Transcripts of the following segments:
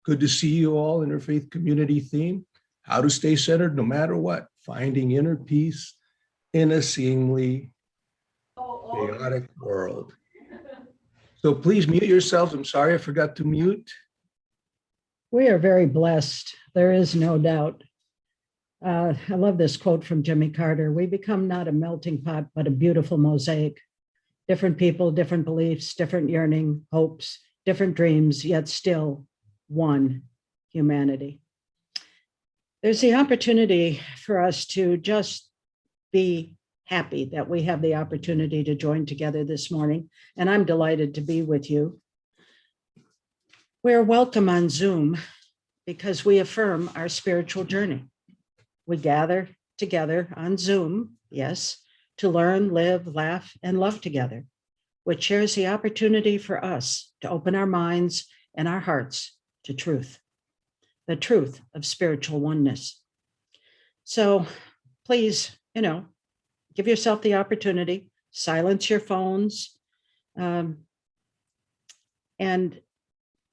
Good to see you all. Interfaith community theme, how to stay centered no matter what, finding inner peace in a seemingly chaotic world. So please mute yourselves. I'm sorry I forgot to mute. We are very blessed. There is no doubt. I love this quote from Jimmy Carter. We become not a melting pot, but a beautiful mosaic. Different people, different beliefs, different yearning, hopes, different dreams, yet still one humanity. There's the opportunity for us to just be happy that we have the opportunity to join together this morning, and I'm delighted to be with you. We're welcome on Zoom because we affirm our spiritual journey. We gather together on Zoom, yes, to learn, live, laugh, and love together, which shares the opportunity for us to open our minds and our hearts to truth, the truth of spiritual oneness. So please, give yourself the opportunity, silence your phones, and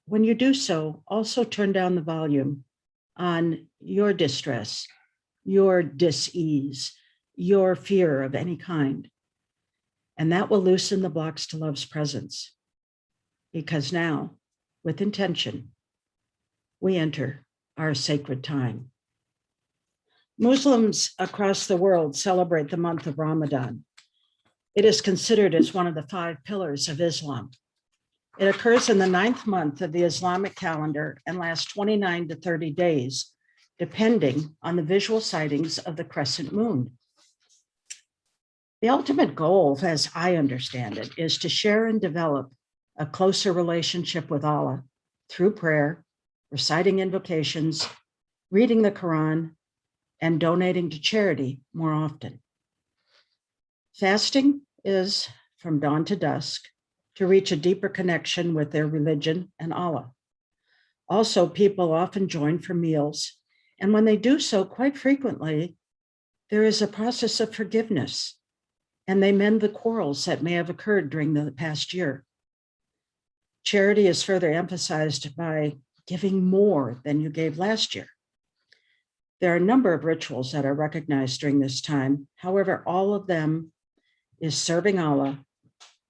when you do so, also turn down the volume on your distress, your dis-ease, your fear of any kind. And that will loosen the blocks to love's presence. Because now, with intention, we enter our sacred time. Muslims across the world celebrate the month of Ramadan. It is considered as one of the 5 pillars of Islam. It occurs in the 9th month of the Islamic calendar and lasts 29 to 30 days, depending on the visual sightings of the crescent moon. The ultimate goal, as I understand it, is to share and develop a closer relationship with Allah through prayer, reciting invocations, reading the Quran, and donating to charity more often. Fasting is from dawn to dusk to reach a deeper connection with their religion and Allah. Also, people often join for meals, and when they do so, quite frequently, there is a process of forgiveness, and they mend the quarrels that may have occurred during the past year. Charity is further emphasized by giving more than you gave last year. There are a number of rituals that are recognized during this time. However, all of them is serving Allah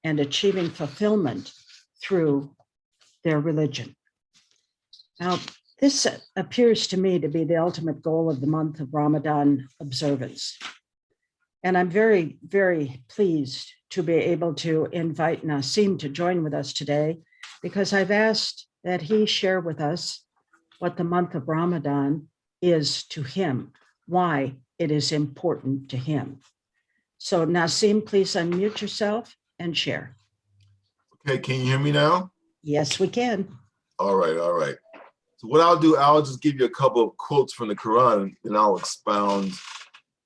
and achieving fulfillment through their religion. Now, this appears to me to be the ultimate goal of the month of Ramadan observance. And I'm very, very pleased to be able to invite Nasim to join with us today, because I've asked that he share with us what the month of Ramadan is to him, why it is important to him. So Nasim, please unmute yourself and share. Okay, can you hear me now? Yes, we can. All right. So what I'll do, I'll just give you a couple of quotes from the Quran and I'll expound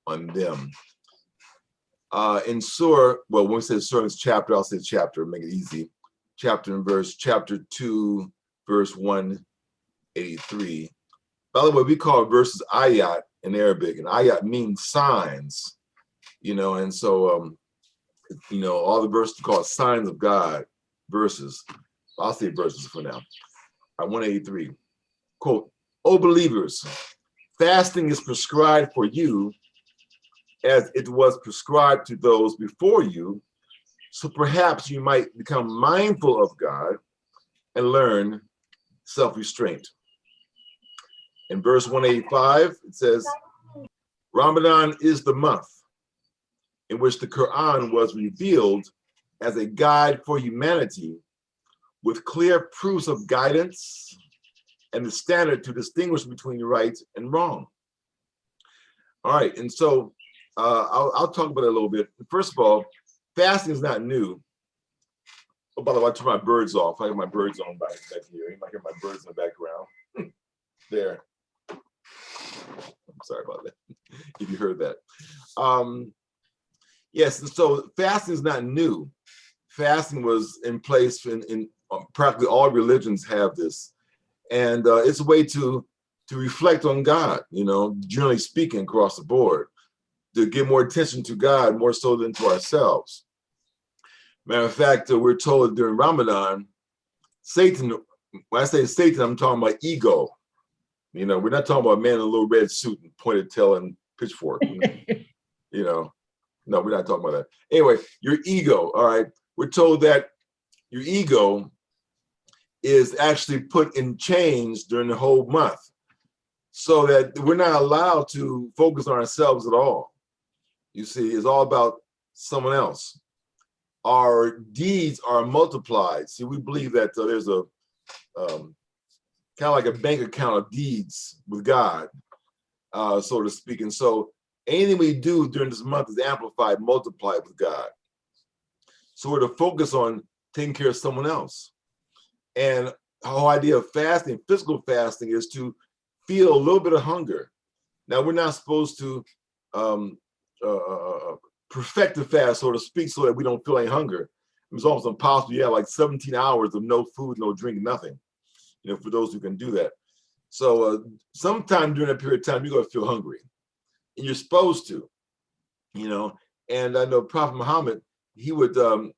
on them. In Surah, well, when we say Surah, it's chapter, I'll say chapter, make it easy. Chapter and verse, chapter 2, verse 183. By the way, we call verses ayat in Arabic, and ayat means signs, and so, all the verses are called signs of God, verses. I'll say verses for now. 183, quote, "O believers, fasting is prescribed for you as it was prescribed to those before you, so perhaps you might become mindful of God and learn self-restraint." In verse 185, it says, "Ramadan is the month in which the Quran was revealed as a guide for humanity with clear proofs of guidance and the standard to distinguish between right and wrong." All right, and so I'll talk about it a little bit. First of all, fasting is not new. Oh, by the way, I turn my birds off. I have my birds on back here. You might hear my birds in the background. There. I'm sorry about that, if you heard that. Yes, and so fasting is not new. Fasting was in place in practically all religions have this. And it's a way to reflect on God, generally speaking across the board, to give more attention to God, more so than to ourselves. Matter of fact, we're told during Ramadan, Satan when I say Satan, I'm talking about ego. You know, we're not talking about a man in a little red suit and pointed tail and pitchfork. You know, no, we're not talking about that. Anyway, your ego, all right? We're told that your ego is actually put in chains during the whole month so that we're not allowed to focus on ourselves at all. You see, it's all about someone else. Our deeds are multiplied. See, we believe that there's a kind of like a bank account of deeds with God, so to speak. And so anything we do during this month is amplified, multiplied with God. So we're to focus on taking care of someone else. And the whole idea of fasting, physical fasting, is to feel a little bit of hunger. Now, we're not supposed to perfect the fast, so to speak, so that we don't feel any hunger. It's almost impossible. You have like 17 hours of no food, no drink, nothing, you know, for those who can do that. So sometime during that period of time, you're going to feel hungry. And you're supposed to, you know. And I know Prophet Muhammad, he would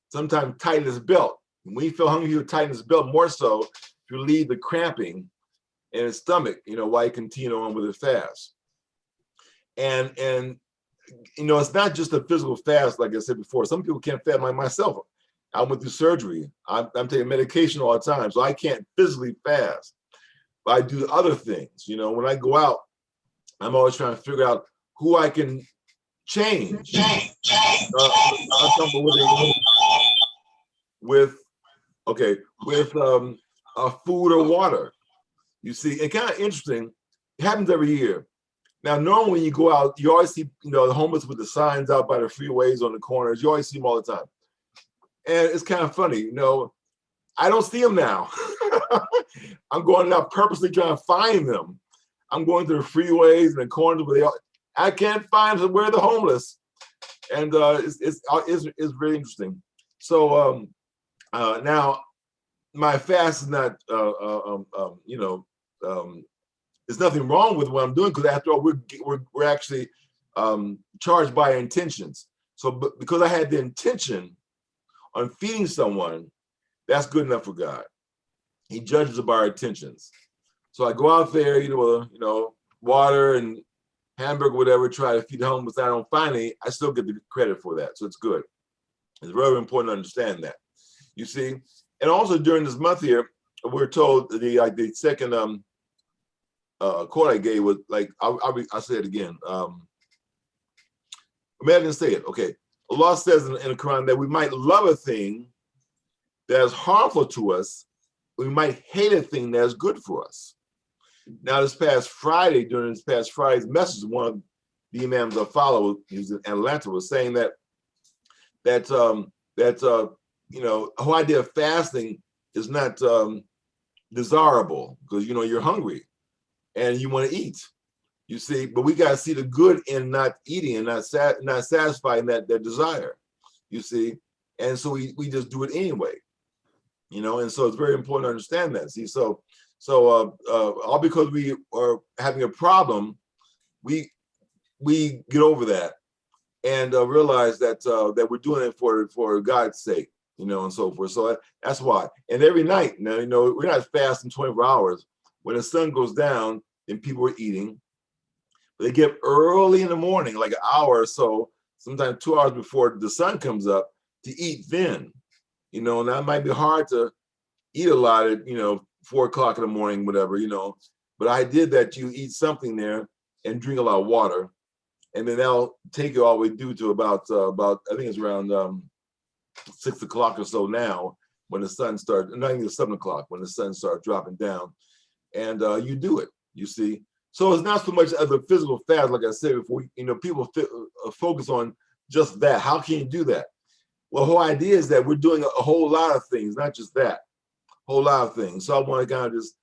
sometimes tighten his belt. When he felt hungry, he would tighten his belt more so to relieve the cramping in his stomach, you know, while he continued on with his fast. And you know, it's not just a physical fast, like I said before. Some people can't fast, like myself. I went through surgery. I'm taking medication all the time, so I can't physically fast. But I do other things. You know, when I go out, I'm always trying to figure out who I can change. With food or water. You see, it's kind of interesting. It happens every year. Now, normally when you go out, you always see, you know, the homeless with the signs out by the freeways on the corners. You always see them all the time. And it's kind of funny, you know, I don't see them now. I'm going out purposely trying to find them. I'm going through the freeways and the corners where I can't find them. Where are the homeless? And it's very interesting. So now my fast is not, you know, there's nothing wrong with what I'm doing, because after all, we're actually charged by our intentions. So because I had the intention on feeding someone, that's good enough for God. He judges by our intentions. So I go out there, you know, water and hamburger, whatever, try to feed the homeless. I don't find any, I still get the credit for that. So it's good. It's very important to understand that. You see, and also during this month here, we're told the second quote I gave was like, I'll say it again. I didn't say it. Okay. Allah says in the Quran that we might love a thing that is harmful to us. We might hate a thing that is good for us. Now, this past Friday, during this past Friday's message, one of the imams I follow, he's in Atlanta, was saying that you know, the whole idea of fasting is not desirable, because, you know, you're hungry and you want to eat, you see, but we got to see the good in not eating and not satisfying that desire, you see. And so we just do it anyway, you know. And so it's very important to understand that. See, so all because we are having a problem, we get over that and realize that that we're doing it for God's sake, you know, and so forth. So that's why. And every night now, you know, we're not fasting 24 hours. When the sun goes down, then people are eating. But they get up early in the morning, like an hour or so, sometimes 2 hours before the sun comes up, to eat then. You know, and that might be hard to eat a lot at, you know, 4 o'clock in the morning, whatever, you know. But I did that. You eat something there and drink a lot of water. And then that'll take you all the way due to about I think it's around 6 o'clock or so now, when the sun starts, not even 7 o'clock, when the sun starts dropping down. And you do it, you see. So it's not so much as a physical fast, like I said before. You know, people focus on just that. How can you do that? Well, the whole idea is that we're doing a whole lot of things, not just that, whole lot of things. So I want to kind of just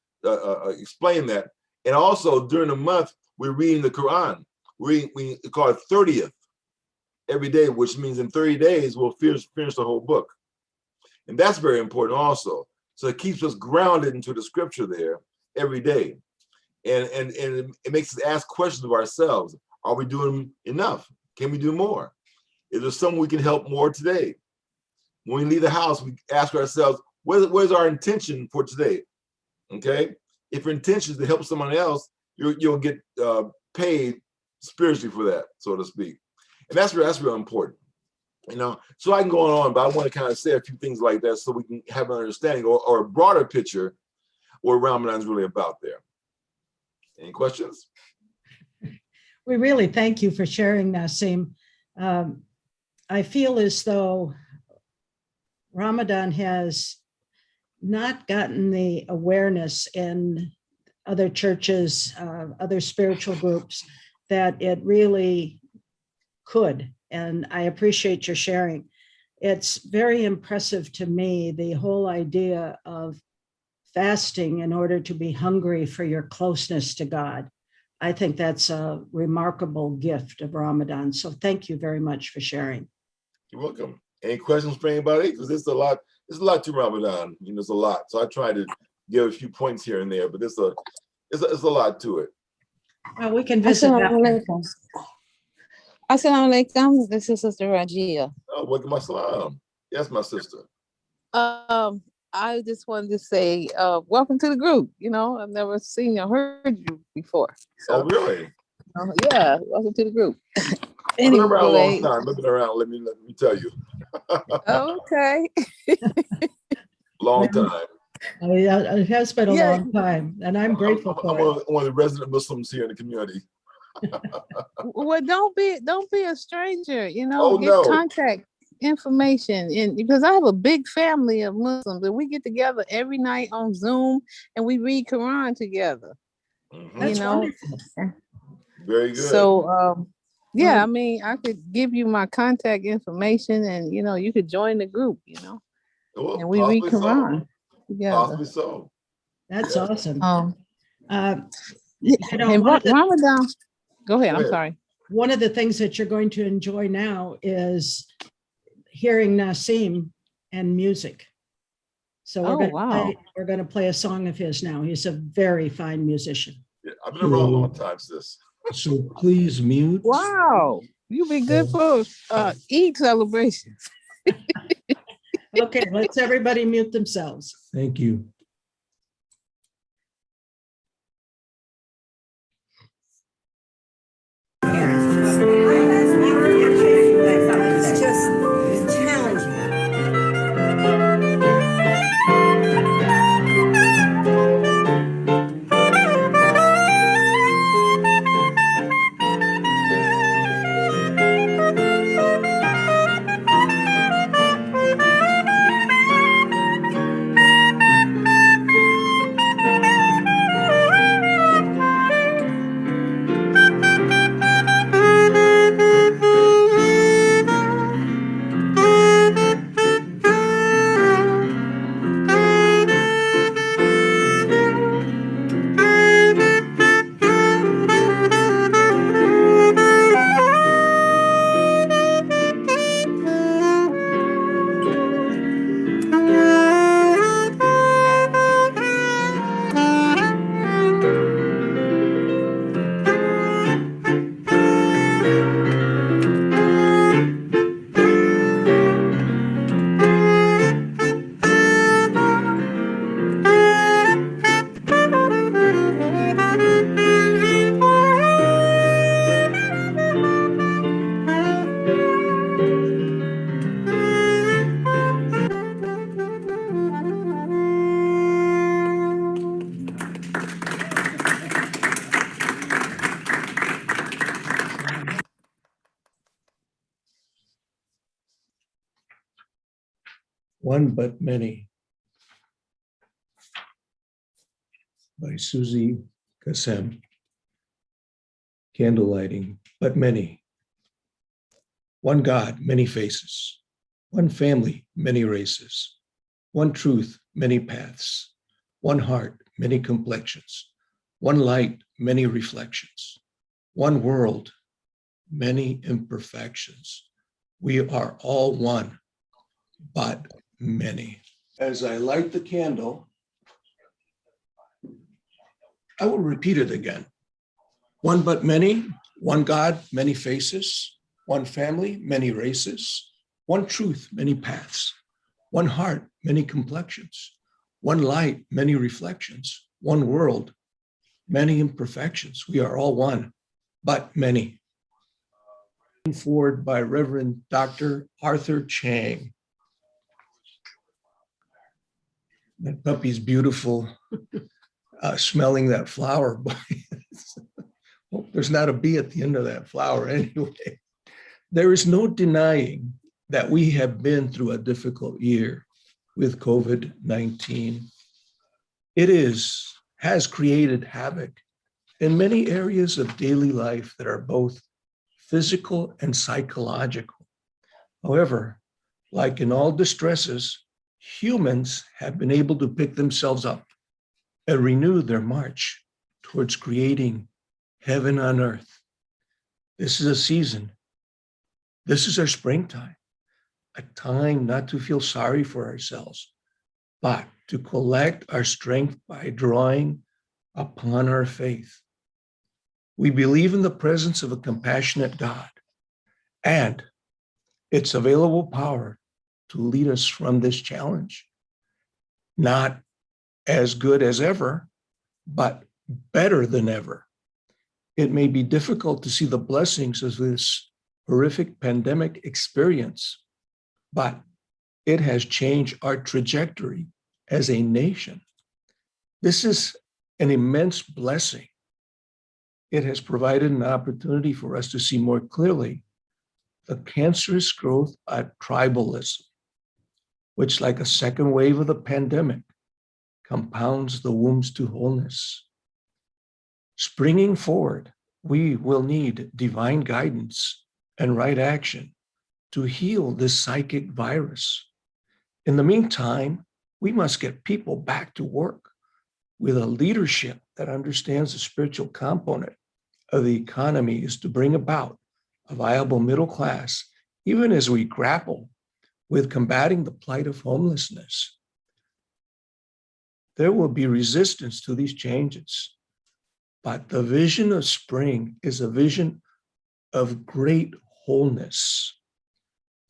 explain that. And also during the month, we're reading the Quran. We call it 30th every day, which means in 30 days, we'll finish the whole book. And that's very important also. So it keeps us grounded into the scripture there every day. And it makes us ask questions of ourselves. Are we doing enough? Can we do more? Is there something we can help more today? When we leave the house, we ask ourselves, what is our intention for today? Okay, if your intention is to help someone else, you'll get paid spiritually for that, so to speak. And that's real important. You know, so I can go on, but I want to kind of say a few things like that so we can have an understanding or a broader picture what Ramadan is really about there. Any questions? We really thank you for sharing, Nasim. I feel as though Ramadan has not gotten the awareness in other churches, other spiritual groups, that it really could. And I appreciate your sharing. It's very impressive to me, the whole idea of fasting in order to be hungry for your closeness to God. I think that's a remarkable gift of Ramadan. So thank you very much for sharing. You're welcome. Any questions for anybody? Because there's a lot to Ramadan. You know, there's a lot. So I try to give a few points here and there, but it's a lot to it. Well, we can visit that. Assalamu alaikum. This is Sister Rajia. Oh, welcome, assalam. Yes, my sister. I just wanted to say, welcome to the group. You know, I've never seen or heard you before. So, oh, really? Yeah, welcome to the group. I've been around a long time. I've been around. Let me tell you. Okay. Long time. It has been a long time, and I'm grateful for it. I'm one of the resident Muslims here in the community. Well, don't be a stranger. You know, get contact information, and because I have a big family of Muslims, and we get together every night on Zoom, and we read Quran together. That's wonderful. Very good. So, yeah, I mean, I could give you my contact information, and you know, you could join the group. You know, and we read Quran together. Possibly so. That's awesome. Ramadan. Go ahead. I'm sorry. One of the things that you're going to enjoy now is hearing Nasim and music. So we're going to play a song of his now. He's a very fine musician. Yeah, I've been around a long time, sis. So please mute. Wow, you be good for Eid celebrations. Okay, let's everybody mute themselves. Thank you. It's just challenging. One But Many by Susie Kassem. Candle lighting, but many. One God, many faces. One family, many races. One truth, many paths. One heart, many complexions. One light, many reflections. One world, many imperfections. We are all one, but many. As I light the candle, I will repeat it again. One but many, one God, many faces, one family, many races, one truth, many paths, one heart, many complexions, One light, many reflections. One world, many imperfections. We are all one, but many. Forward by Reverend Dr. Arthur Chang. That puppy's beautiful, smelling that flower. Well, there's not a bee at the end of that flower anyway. There is no denying that we have been through a difficult year with COVID-19. It has created havoc in many areas of daily life that are both physical and psychological. However, like in all distresses, humans have been able to pick themselves up and renew their march towards creating heaven on earth. This is a season. This is our springtime, a time not to feel sorry for ourselves, but to collect our strength by drawing upon our faith. We believe in the presence of a compassionate God and its available power to lead us from this challenge. Not as good as ever, but better than ever. It may be difficult to see the blessings of this horrific pandemic experience, but it has changed our trajectory as a nation. This is an immense blessing. It has provided an opportunity for us to see more clearly the cancerous growth of tribalism, which, like a second wave of the pandemic, compounds the wounds to wholeness. Springing forward, we will need divine guidance and right action to heal this psychic virus. In the meantime, we must get people back to work with a leadership that understands the spiritual component of the economy is to bring about a viable middle class, even as we grapple with combating the plight of homelessness. There will be resistance to these changes, but the vision of spring is a vision of great wholeness.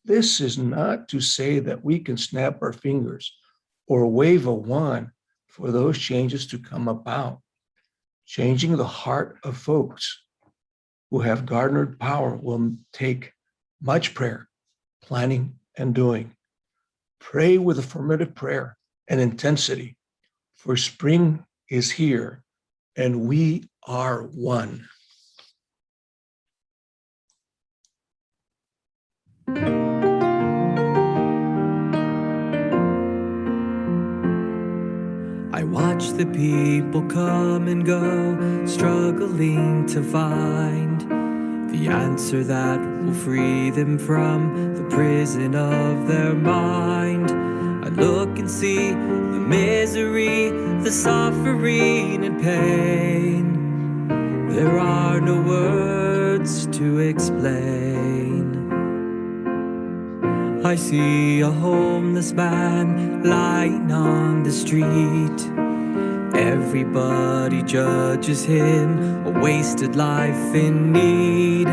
This is not to say that we can snap our fingers or wave a wand for those changes to come about. Changing the heart of folks who have garnered power will take much prayer, planning, and doing. Pray with affirmative prayer and intensity, for spring is here and we are one. I watch the people come and go, struggling to find the answer that will free them from the prison of their mind. I look and see the misery, the suffering and pain. There are no words to explain. I see a homeless man lying on the street. Everybody judges him a wasted life in need.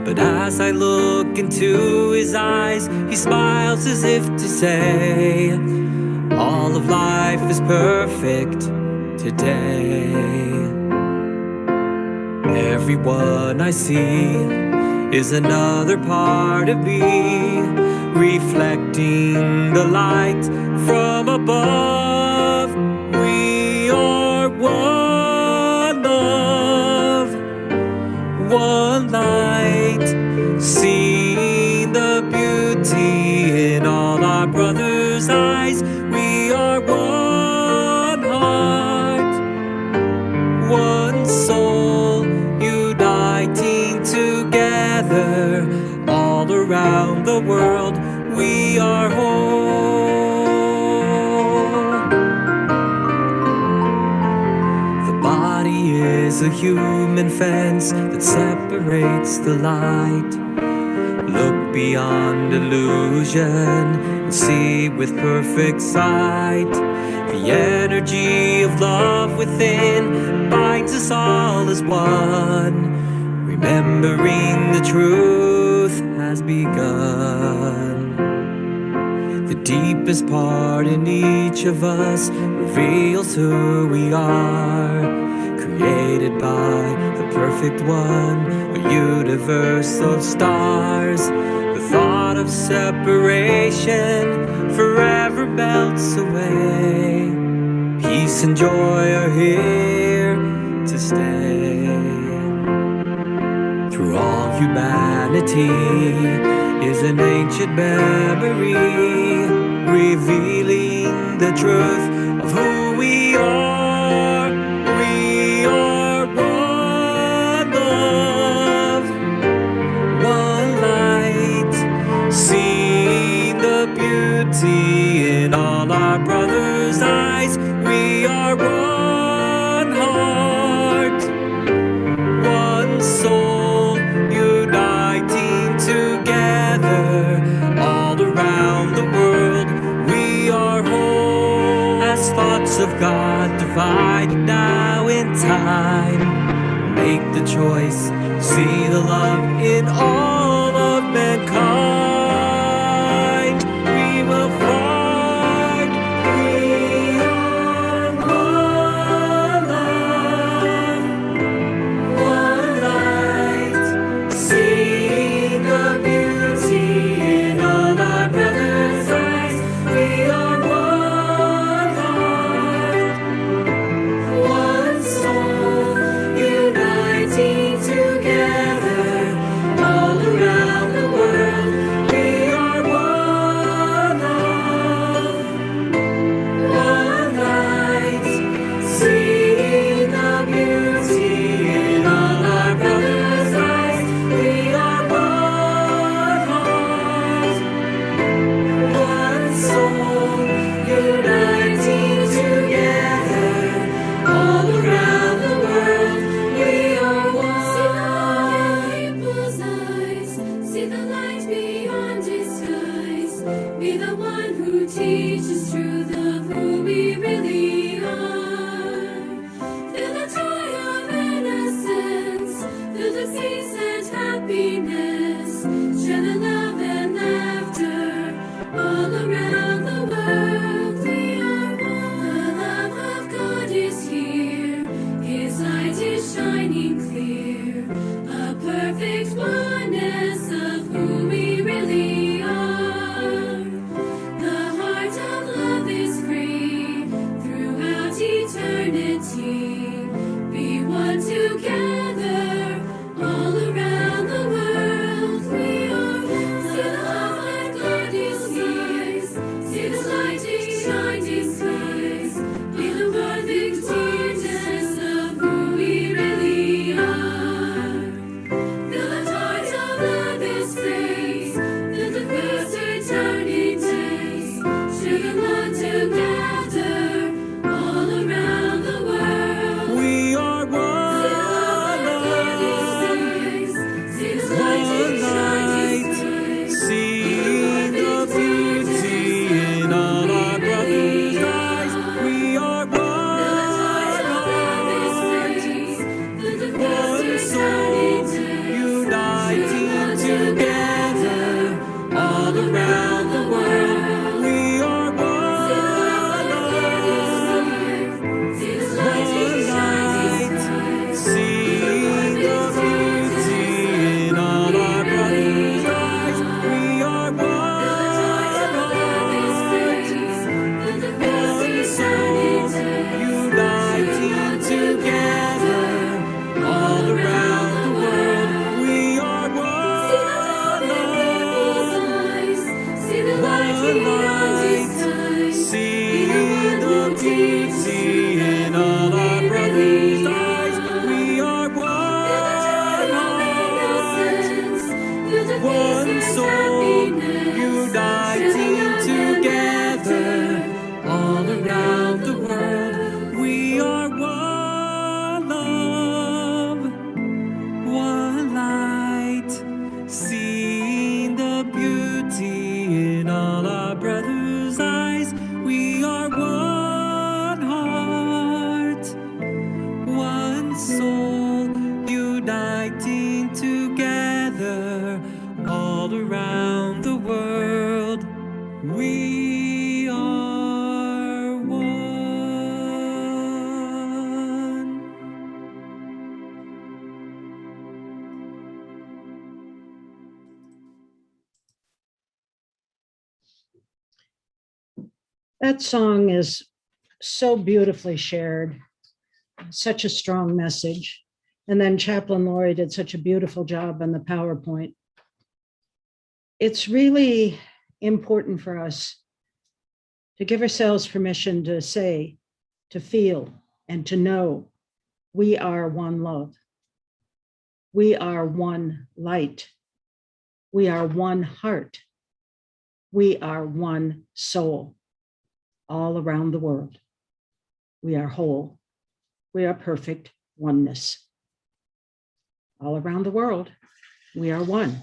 But as I look into his eyes, he smiles as if to say, all of life is perfect today. Everyone I see is another part of me, reflecting the light from above. We are one love, one light, seeing the beauty in all our brothers' eyes. We are one heart, one soul, uniting together all around the world. We are whole. The body is a human fence that separates the light. Look beyond illusion and see with perfect sight. The energy of love within binds us all as one. Remembering the truth has begun. The deepest part in each of us reveals who we are. Created by the perfect one, a universe of stars. The thought of separation forever melts away. Peace and joy are here to stay. Through all humanity is an ancient memory, revealing the truth of who we are. We are one love, one light, seeing the beauty in all our brothers' eyes. We are one heart, one soul, uniting together all around the world. We are whole as thoughts of God, divided now in time. Make the choice, see the love in all of mankind. We will find we are one love, one light, seeing the beauty in all our brothers' eyes. We are one heart, one soul, uniting together all around the world. We are one love, one light, seeing the beauty in all our brothers' eyes. We are one heart, one soul, uniting together all around the world. We are one. See the light beyond disguise. Be the one who teaches truth of who we really are. Feel the joy of innocence, feel the peace and happiness. Share the love and laughter all around the world. We are one. The love of God is here. His light is shining clear. A perfect oneness of who we really are. The heart of love is free throughout eternity. Be one together all around the world. We are one. See the love of God is here. See the light is shining skies. Be the perfect oneness of who we really are. Feel the tide of love is free. Feel the past eternity days. Share the love together all around the world. We are one love, see the light is shining skies. Seeing the beauty in all our brothers' eyes. We are one heart, one soul, uniting together all around the world. We are one love, one light, seeing the beauty in all our brothers' eyes. We are one heart, one soul, uniting together all around the world. We are one love, one light, seeing the beauty in all our brothers' eyes. We are one heart, one soul, uniting together all around the world. We are one love, one light, seeing the beauty in all our brothers' eyes. We are one heart, one soul, uniting together all around the world. We That song is so beautifully shared, such a strong message. And then Chaplain Lori did such a beautiful job on the PowerPoint. It's really important for us to give ourselves permission to say, to feel, and to know we are one love. We are one light. We are one heart. We are one soul all around the world. We are whole. We are perfect oneness. All around the world, we are one.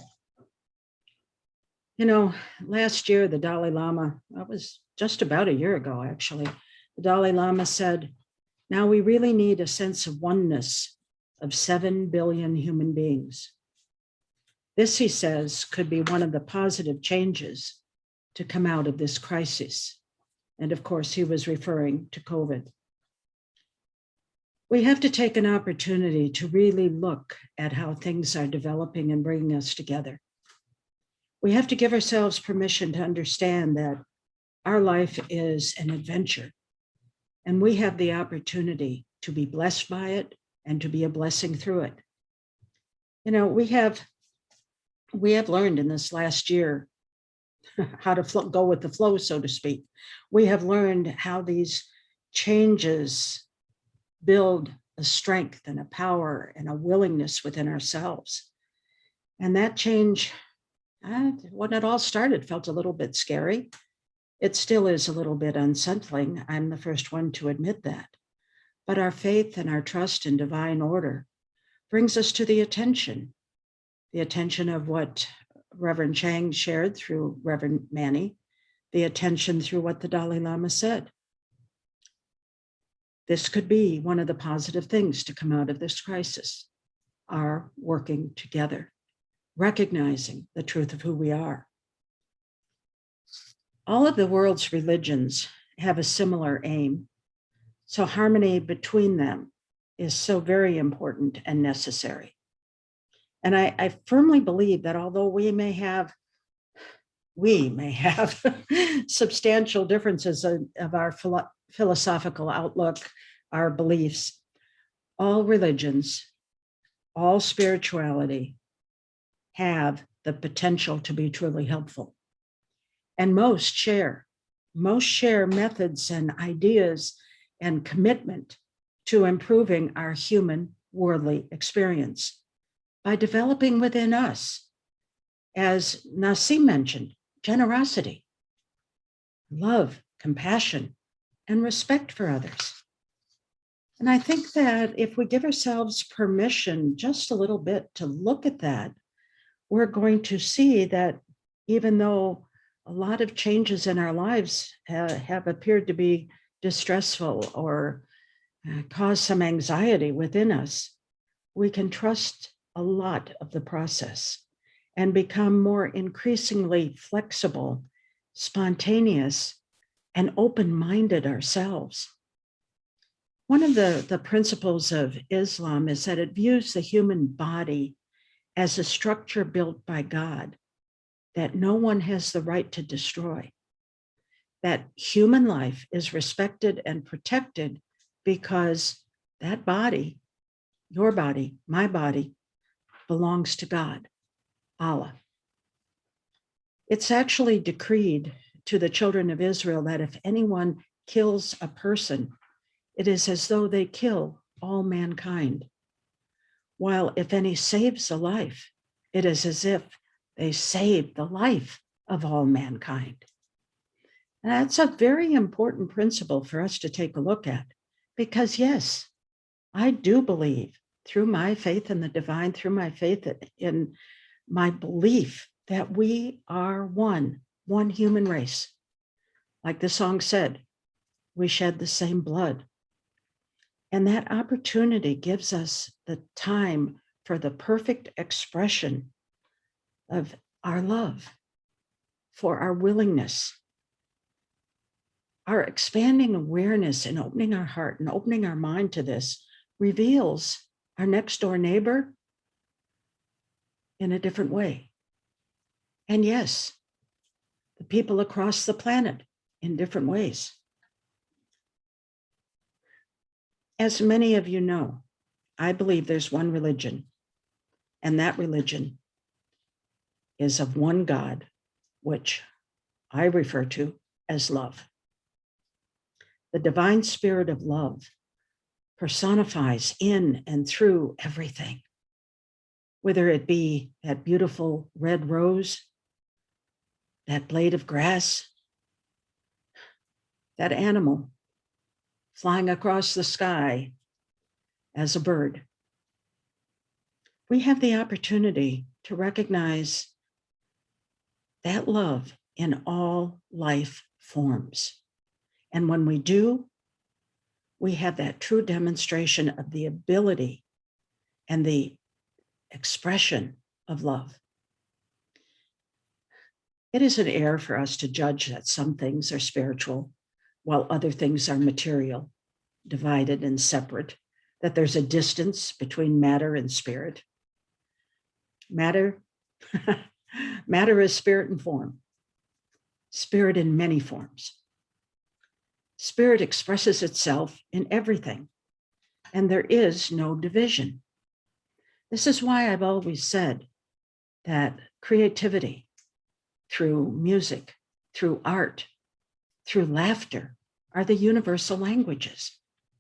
You know, last year, the Dalai Lama, that was just about a year ago, actually, the Dalai Lama said, now we really need a sense of oneness of 7 billion human beings. This, he says, could be one of the positive changes to come out of this crisis. And of course, he was referring to COVID. We have to take an opportunity to really look at how things are developing and bringing us together. We have to give ourselves permission to understand that our life is an adventure, and we have the opportunity to be blessed by it and to be a blessing through it. You know, we have learned in this last year how to go with the flow, so to speak. We have learned how these changes build a strength and a power and a willingness within ourselves. And that change, when it all started, felt a little bit scary. It still is a little bit unsettling. I'm the first one to admit that. But our faith and our trust in divine order brings us to the attention of what Reverend Chang shared through Reverend Manny, the attention through what the Dalai Lama said. This could be one of the positive things to come out of this crisis, our working together, recognizing the truth of who we are. All of the world's religions have a similar aim, so harmony between them is so very important and necessary. And I firmly believe that although we may have substantial differences of our philosophical outlook, our beliefs, all religions, all spirituality have the potential to be truly helpful. And most share methods and ideas and commitment to improving our human worldly experience by developing within us, as Nassim mentioned, generosity, love, compassion, and respect for others. And I think that if we give ourselves permission just a little bit to look at that, we're going to see that even though a lot of changes in our lives have appeared to be distressful or cause some anxiety within us, we can trust a lot of the process and become more increasingly flexible, spontaneous, and open-minded ourselves. One of the principles of Islam is that it views the human body as a structure built by God that no one has the right to destroy, that human life is respected and protected because that body, your body, my body, belongs to God, Allah. It's actually decreed to the children of Israel that if anyone kills a person, it is as though they kill all mankind. While if any saves a life, it is as if they saved the life of all mankind. And that's a very important principle for us to take a look at, because yes, I do believe through my faith in the divine, through my faith in my belief that we are one human race. Like the song said, we shed the same blood. And that opportunity gives us the time for the perfect expression of our love, for our willingness, our expanding awareness and opening our heart and opening our mind to this reveals our next door neighbor in a different way. And yes, the people across the planet in different ways. As many of you know, I believe there's one religion, and that religion is of one God, which I refer to as love. The divine spirit of love personifies in and through everything, whether it be that beautiful red rose, that blade of grass, that animal flying across the sky as a bird. We have the opportunity to recognize that love in all life forms. And when we do, we have that true demonstration of the ability and the expression of love. It is an error for us to judge that some things are spiritual while other things are material, divided and separate, that there's a distance between matter and spirit. Matter is spirit and form, spirit in many forms. Spirit expresses itself in everything, and there is no division. This is why I've always said that creativity through music, through art, through laughter are the universal languages.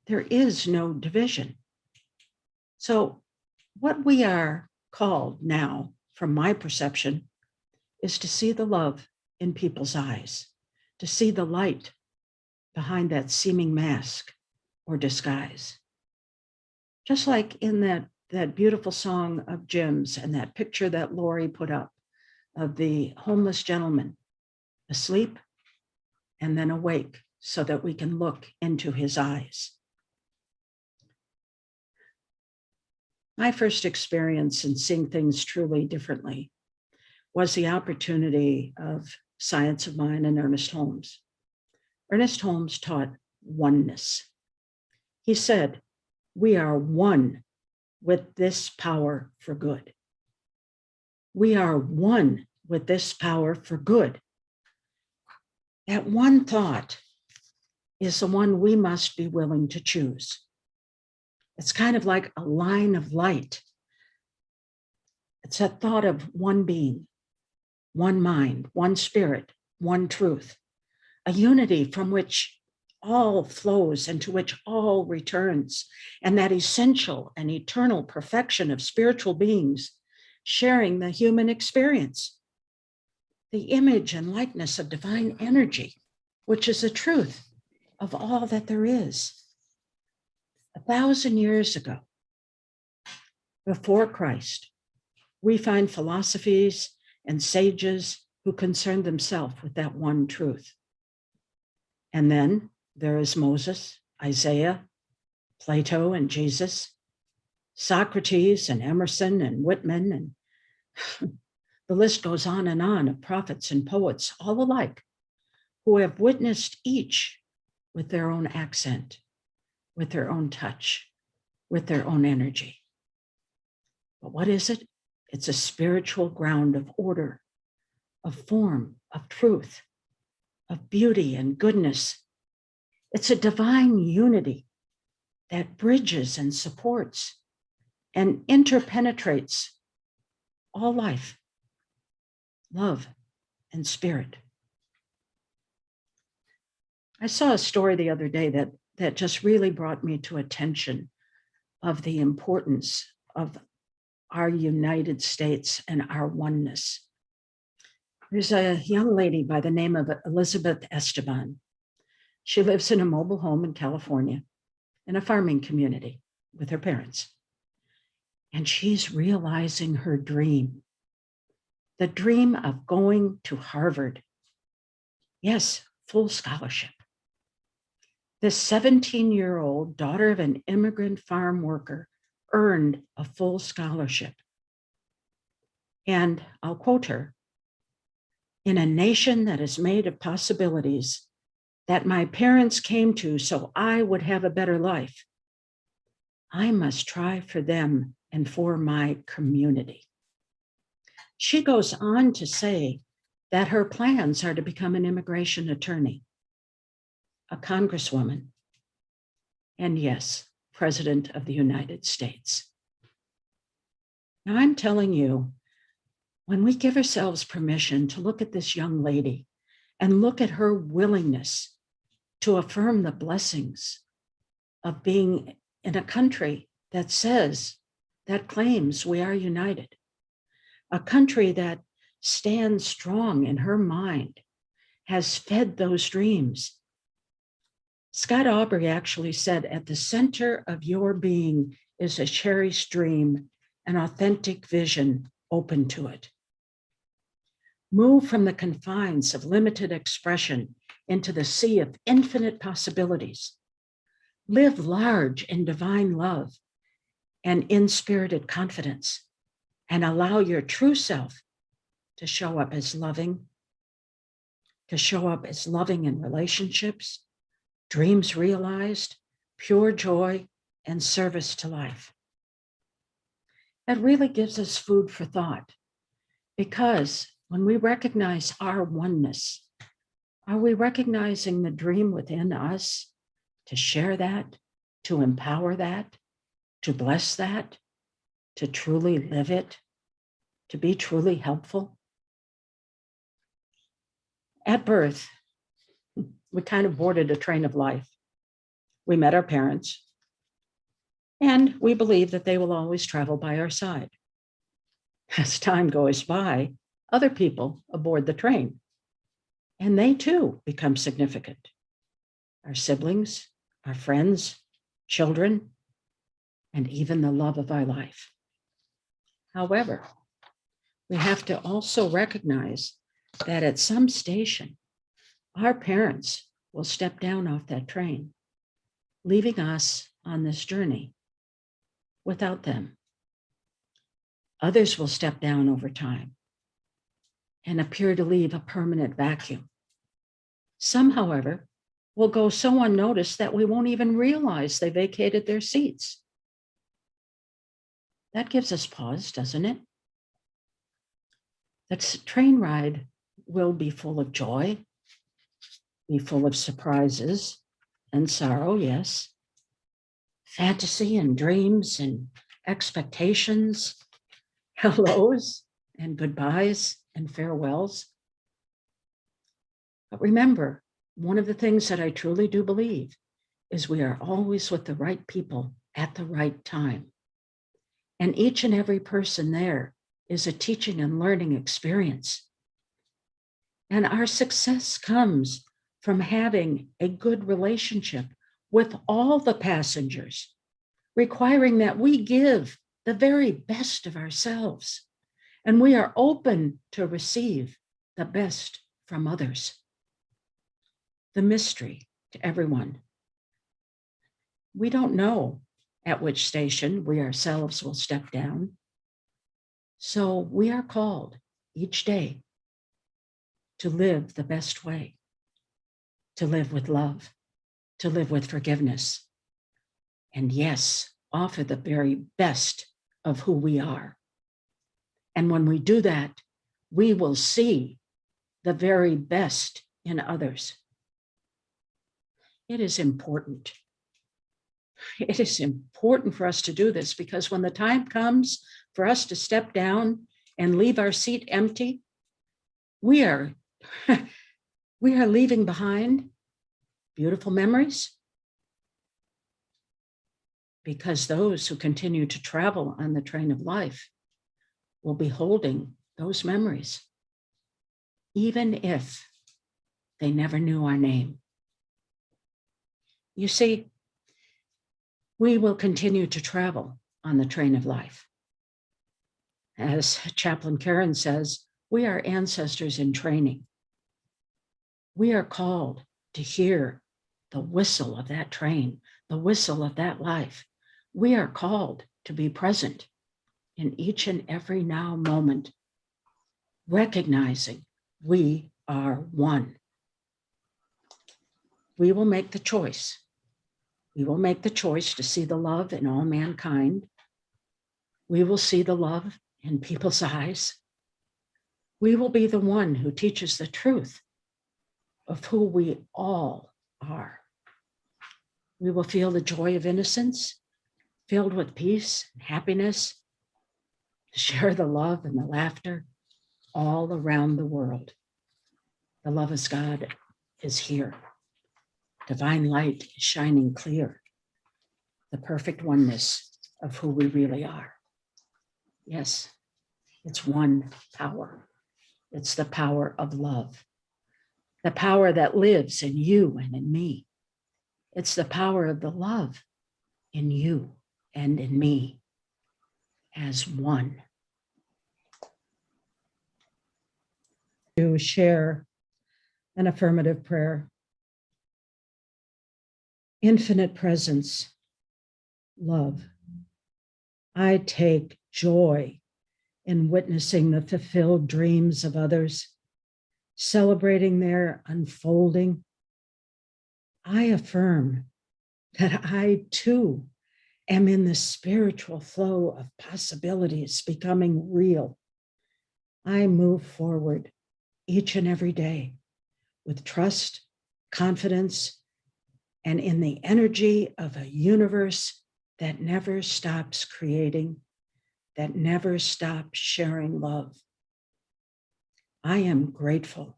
There is no division. So what we are called now, from my perception, is to see the love in people's eyes, to see the light behind that seeming mask or disguise. Just like in that beautiful song of Jim's and that picture that Lori put up of the homeless gentleman asleep and then awake so that we can look into his eyes. My first experience in seeing things truly differently was the opportunity of Science of Mind and Ernest Holmes. Ernest Holmes taught oneness. He said, we are one with this power for good. We are one with this power for good. That one thought is the one we must be willing to choose. It's kind of like a line of light. It's a thought of one being, one mind, one spirit, one truth, a unity from which all flows and to which all returns, and that essential and eternal perfection of spiritual beings sharing the human experience, the image and likeness of divine energy, which is the truth of all that there is. 1,000 years ago, before Christ, we find philosophies and sages who concerned themselves with that one truth. And then there is Moses, Isaiah, Plato, and Jesus, Socrates and Emerson and Whitman, and the list goes on of prophets and poets, all alike, who have witnessed each with their own accent, with their own touch, with their own energy. But what is it? It's a spiritual ground of order, of form, of truth, of beauty and goodness. It's a divine unity that bridges and supports and interpenetrates all life, love, and spirit. I saw a story the other day that just really brought me to attention of the importance of our United States and our oneness. There's a young lady by the name of Elizabeth Esteban. She lives in a mobile home in California in a farming community with her parents. And she's realizing her dream, the dream of going to Harvard. Yes, full scholarship. This 17-year-old daughter of an immigrant farm worker earned a full scholarship. And I'll quote her, "In a nation that is made of possibilities that my parents came to so I would have a better life, I must try for them and for my community." She goes on to say that her plans are to become an immigration attorney a congresswoman, and yes, President of the United States. Now, I'm telling you, when we give ourselves permission to look at this young lady and look at her willingness to affirm the blessings of being in a country that says, that claims we are united, a country that stands strong in her mind, has fed those dreams. Scott Aubrey actually said, at the center of your being is a cherished dream, an authentic vision open to it. Move from the confines of limited expression into the sea of infinite possibilities. Live large in divine love and in-spirited confidence, and allow your true self to show up as loving, in relationships, dreams realized, pure joy, and service to life. That really gives us food for thought, because when we recognize our oneness, are we recognizing the dream within us to share that, to empower that, to bless that, to truly live it, to be truly helpful? At birth, we kind of boarded a train of life. We met our parents, and we believe that they will always travel by our side. As time goes by, other people aboard the train, and they too become significant. Our siblings, our friends, children, and even the love of our life. However, we have to also recognize that at some station, our parents will step down off that train, leaving us on this journey without them. Others will step down over time and appear to leave a permanent vacuum. Some, however, will go so unnoticed that we won't even realize they vacated their seats. That gives us pause, doesn't it? That train ride will be full of joy, be full of surprises and sorrow, yes, fantasy and dreams and expectations, hellos and goodbyes and farewells. But remember, one of the things that I truly do believe is we are always with the right people at the right time. And each and every person there is a teaching and learning experience. And our success comes from having a good relationship with all the passengers, requiring that we give the very best of ourselves, and we are open to receive the best from others. The mystery to everyone. We don't know at which station we ourselves will step down. So we are called each day to live the best way, to live with love, to live with forgiveness, and yes, offer the very best of who we are. And when we do that, we will see the very best in others. It is important. It is important for us to do this, because when the time comes for us to step down and leave our seat empty, we are leaving behind beautiful memories, because those who continue to travel on the train of life will be holding those memories, even if they never knew our name. You see, we will continue to travel on the train of life. As Chaplain Karen says, we are ancestors in training. We are called to hear the whistle of that train, the whistle of that life. We are called to be present in each and every now moment, recognizing we are one. We will make the choice. We will make the choice to see the love in all mankind. We will see the love in people's eyes. We will be the one who teaches the truth of who we all are. We will feel the joy of innocence, filled with peace and happiness, to share the love and the laughter all around the world. The love of God is here. Divine light is shining clear. The perfect oneness of who we really are. Yes, it's one power. It's the power of love. The power that lives in you and in me. It's the power of the love in you and in me as one. To share an affirmative prayer. Infinite presence, love. I take joy in witnessing the fulfilled dreams of others, celebrating their unfolding. I affirm that I too am in the spiritual flow of possibilities becoming real. I move forward each and every day with trust, confidence, and in the energy of a universe that never stops creating, that never stops sharing love. I am grateful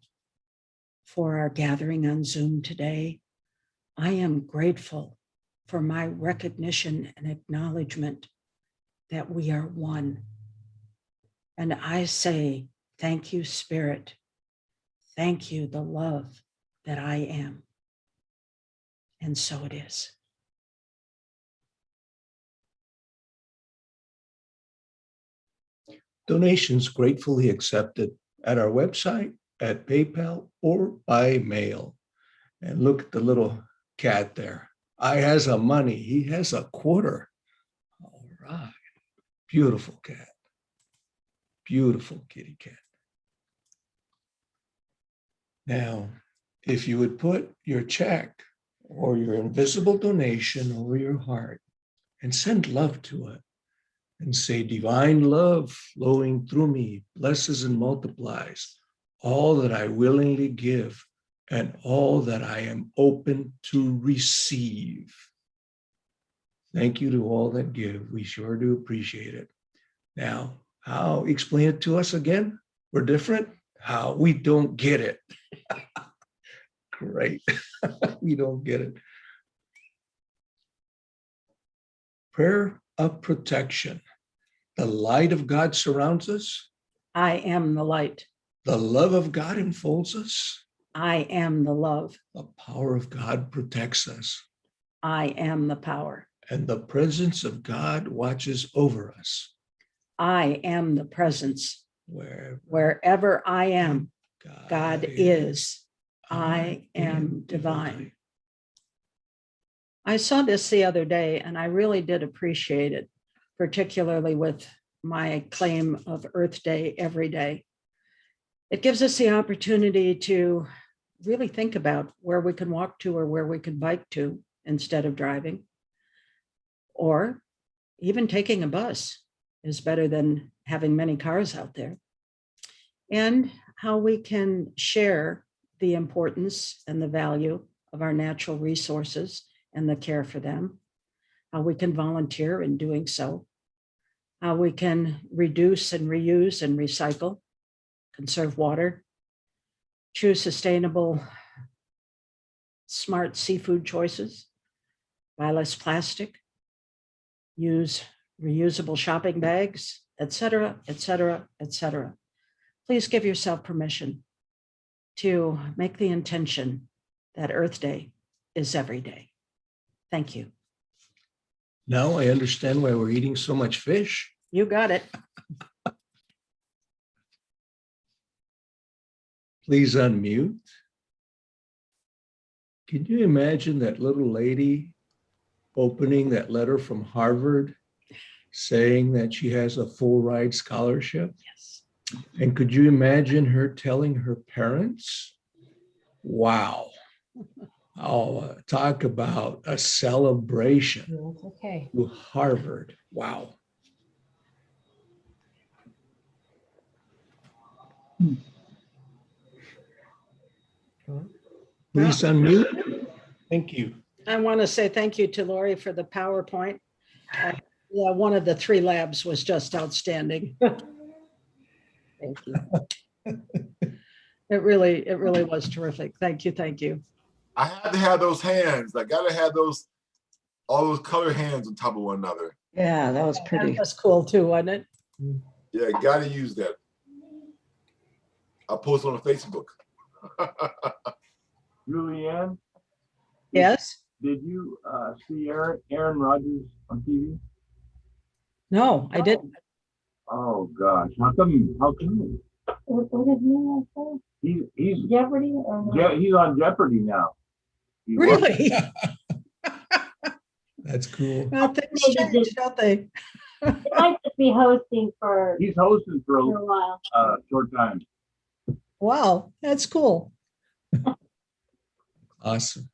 for our gathering on Zoom today. I am grateful for my recognition and acknowledgement that we are one. And I say, thank you, Spirit. Thank you, the love that I am. And so it is. Donations gratefully accepted at our website, at PayPal, or by mail. And look at the little cat there. I has a money. He has a quarter. All right. Beautiful cat. Beautiful kitty cat. Now, if you would put your check or your invisible donation over your heart and send love to it and say, divine love flowing through me blesses and multiplies all that I willingly give and all that I am open to receive. Thank you to all that give. We sure do appreciate it. Now, how? Explain it to us again. We're different. How? We don't get it. Great. We don't get it. Prayer of protection. The light of God surrounds us. I am the light. The love of God enfolds us. I am the love. The power of God protects us. I am the power. And the presence of God watches over us. I am the presence. Wherever Wherever I am, God is. I am divine. I saw this the other day and I really did appreciate it, particularly with my claim of Earth Day every day. It gives us the opportunity to really think about where we can walk to or where we can bike to instead of driving, or even taking a bus is better than having many cars out there, and how we can share the importance and the value of our natural resources and the care for them, how we can volunteer in doing so, how we can reduce and reuse and recycle, conserve water, choose sustainable, smart seafood choices, buy less plastic, use reusable shopping bags, etc., etc., etc. Please give yourself permission to make the intention that Earth Day is every day. Thank you. Now I understand why we're eating so much fish. You got it. Please unmute. Can you imagine that little lady opening that letter from Harvard saying that she has a full ride scholarship? Yes. And could you imagine her telling her parents? Wow. Oh, talk about a celebration. Okay. To Harvard. Wow. Please unmute. Thank you. I want to say thank you to Lori for the PowerPoint. Yeah, one of the 3 labs was just outstanding. Thank you. It really was terrific. Thank you, thank you. I had to have those hands. I gotta have all those colored hands on top of one another. Yeah, that was cool too, wasn't it? Yeah, gotta use that. I'll post it on Facebook. Julianne, Yes? did you see Aaron Rodgers on TV? No, I didn't. Oh gosh, how come? What did you say? He's Jeopardy or yeah, he's on Jeopardy now. He was. Really? That's cool. Well, things change, don't they? He might just be hosting for He's hosting for a while. a short time. Wow, that's cool. Awesome.